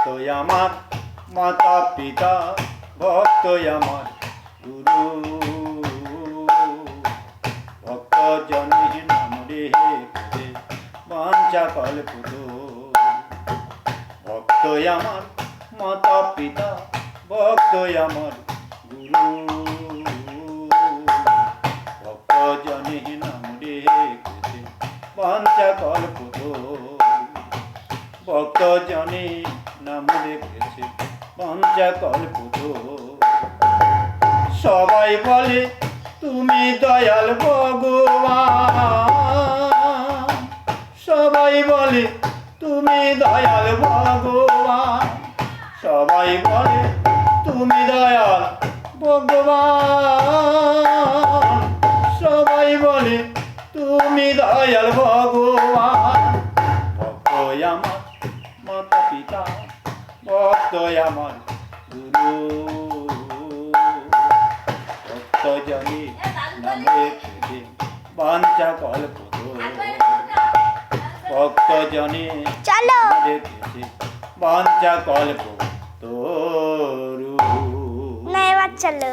আমার মাতা পিতা, ভক্ত আমার গুরু। ভক্ত জনে নাম রেখে বাঞ্ছা কল্পতরু। ভক্ত আমার মাতা পিতা, ভক্ত আমার গুরু। ভক্ত জনে নাম রেখে বাঞ্ছা কল্পতরু। ভক্ত জনে নাম রেখেছে বাঞ্ছা কল্পতরু। সবাই বলে তুমি দয়াল ভগবান, সবাই বলে তুমি দয়াল ভগবান, সবাই বলে তুমি দয়াল ভগবান, সবাই বলে তুমি দয়াল ভগবান। ভক্ত আমার মাতা পিতা, ভক্ত আমার গুরু। ভক্ত জনে নাম রেখেছে বাঞ্ছা কল্পতরু। ভক্ত জনে নাম রেখেছে বাঞ্ছা কল্পতরু। না, এবার চলো।